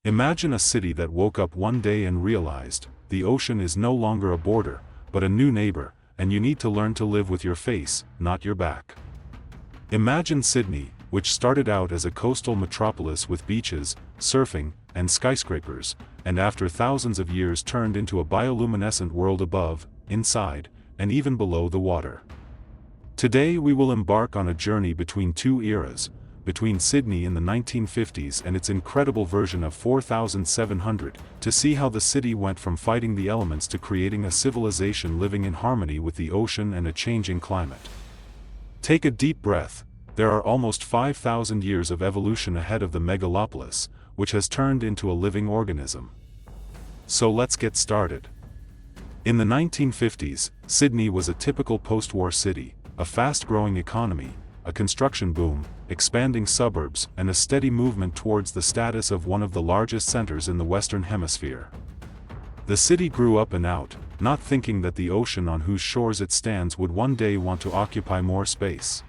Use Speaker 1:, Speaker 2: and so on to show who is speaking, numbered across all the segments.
Speaker 1: Imagine a city that woke up one day and realized, the ocean is no longer a border, but a new neighbor, and you need to learn to live with your face, not your back. Imagine Sydney, which started out as a coastal metropolis with beaches, surfing, and skyscrapers, and after thousands of years turned into a bioluminescent world above, inside, and even below the water. Today we will embark on a journey between two eras, between Sydney in the 1950s and its incredible version of 4700, to see how the city went from fighting the elements to creating a civilization living in harmony with the ocean and a changing climate. Take a deep breath. There are almost 5,000 years of evolution ahead of the megalopolis, which has turned into a living organism. So let's get started. In the 1950s, Sydney was a typical post-war city, a fast-growing economy, a construction boom, expanding suburbs, and a steady movement towards the status of one of the largest centers in the Western Hemisphere. The city grew up and out, not thinking that the ocean on whose shores it stands would one day want to occupy more space.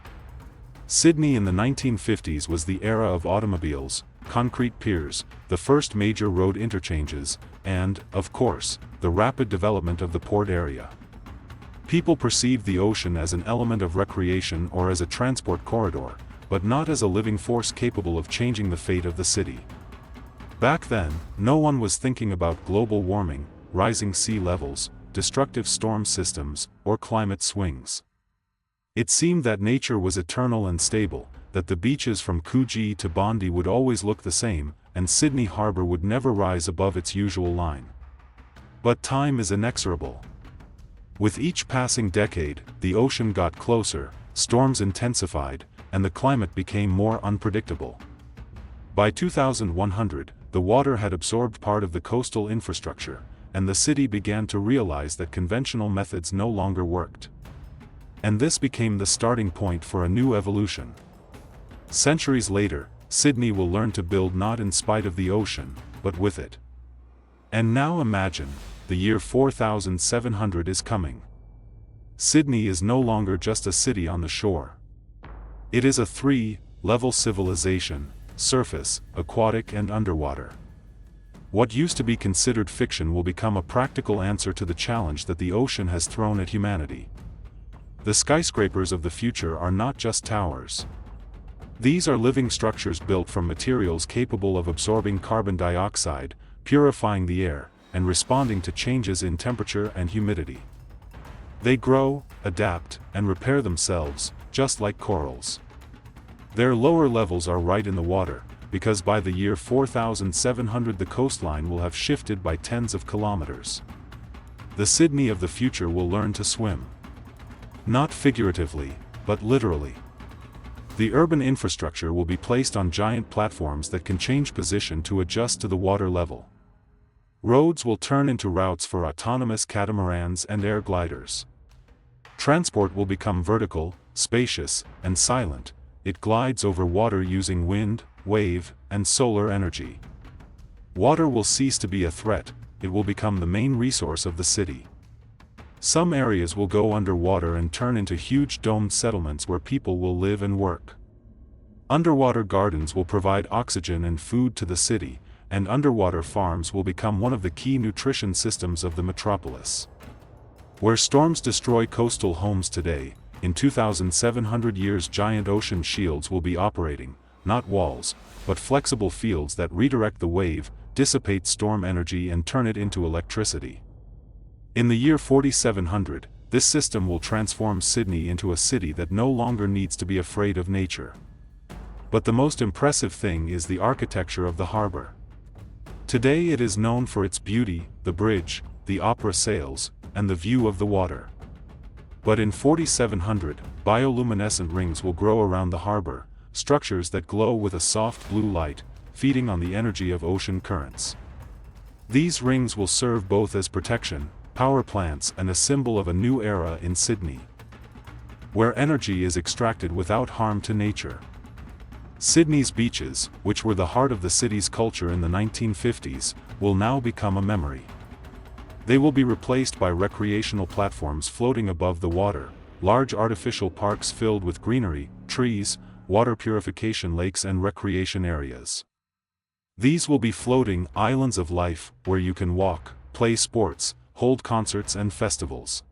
Speaker 1: Sydney in the 1950s was the era of automobiles, concrete piers, the first major road interchanges, and, of course, the rapid development of the port area. People perceived the ocean as an element of recreation or as a transport corridor, but not as a living force capable of changing the fate of the city. Back then, no one was thinking about global warming, rising sea levels, destructive storm systems, or climate swings. It seemed that nature was eternal and stable, that the beaches from Coogee to Bondi would always look the same, and Sydney Harbour would never rise above its usual line. But time is inexorable. With each passing decade, the ocean got closer, storms intensified, and the climate became more unpredictable. By 2100, the water had absorbed part of the coastal infrastructure, and the city began to realize that conventional methods no longer worked. And this became the starting point for a new evolution. Centuries later, Sydney will learn to build not in spite of the ocean, but with it. And now imagine, the year 4700 is coming. Sydney is no longer just a city on the shore. It is a three-level civilization: surface, aquatic, and underwater. What used to be considered fiction will become a practical answer to the challenge that the ocean has thrown at humanity. The skyscrapers of the future are not just towers. These are living structures built from materials capable of absorbing carbon dioxide, purifying the air, and responding to changes in temperature and humidity. They grow, adapt, and repair themselves, just like corals. Their lower levels are right in the water, because by the year 4700 the coastline will have shifted by tens of kilometers. The Sydney of the future will learn to swim. Not figuratively, but literally. The urban infrastructure will be placed on giant platforms that can change position to adjust to the water level. Roads will turn into routes for autonomous catamarans and air gliders. Transport will become vertical, spacious, and silent. It glides over water using wind, wave, and solar energy. Water will cease to be a threat, it will become the main resource of the city. Some areas will go underwater and turn into huge domed settlements where people will live and work. Underwater gardens will provide oxygen and food to the city, and underwater farms will become one of the key nutrition systems of the metropolis. Where storms destroy coastal homes today, in 2700 years giant ocean shields will be operating, not walls, but flexible fields that redirect the wave, dissipate storm energy and turn it into electricity. In the year 4700, this system will transform Sydney into a city that no longer needs to be afraid of nature. But the most impressive thing is the architecture of the harbour. Today it is known for its beauty, the bridge, the opera sails, and the view of the water. But in 4700, bioluminescent rings will grow around the harbour, structures that glow with a soft blue light, feeding on the energy of ocean currents. These rings will serve both as protection, power plants, and a symbol of a new era in Sydney, where energy is extracted without harm to nature. Sydney's beaches, which were the heart of the city's culture in the 1950s, will now become a memory. They will be replaced by recreational platforms floating above the water, large artificial parks filled with greenery, trees, water purification lakes and recreation areas. These will be floating islands of life, where you can walk, play sports, hold concerts and festivals.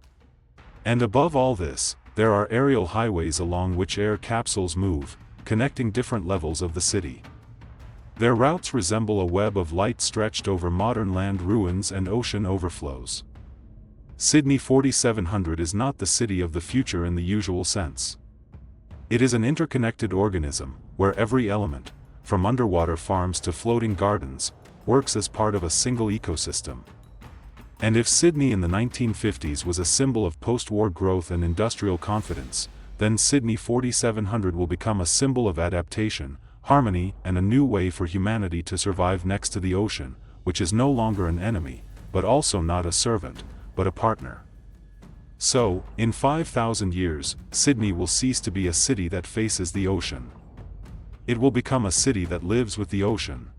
Speaker 1: And above all this, there are aerial highways along which air capsules move, connecting different levels of the city. Their routes resemble a web of light stretched over modern land ruins and ocean overflows. Sydney 4700 is not the city of the future in the usual sense. It is an interconnected organism, where every element, from underwater farms to floating gardens, works as part of a single ecosystem. And if Sydney in the 1950s was a symbol of post-war growth and industrial confidence, then Sydney 4700 will become a symbol of adaptation, harmony, and a new way for humanity to survive next to the ocean, which is no longer an enemy, but also not a servant, but a partner. So, in 5,000 years, Sydney will cease to be a city that faces the ocean. It will become a city that lives with the ocean.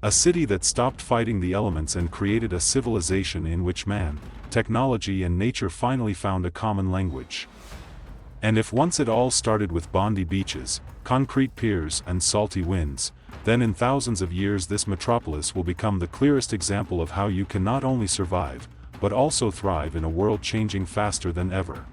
Speaker 1: A city that stopped fighting the elements and created a civilization in which man, technology and nature finally found a common language. And if once it all started with bondy beaches, concrete piers and salty winds, then in thousands of years this metropolis will become the clearest example of how you can not only survive, but also thrive in a world changing faster than ever.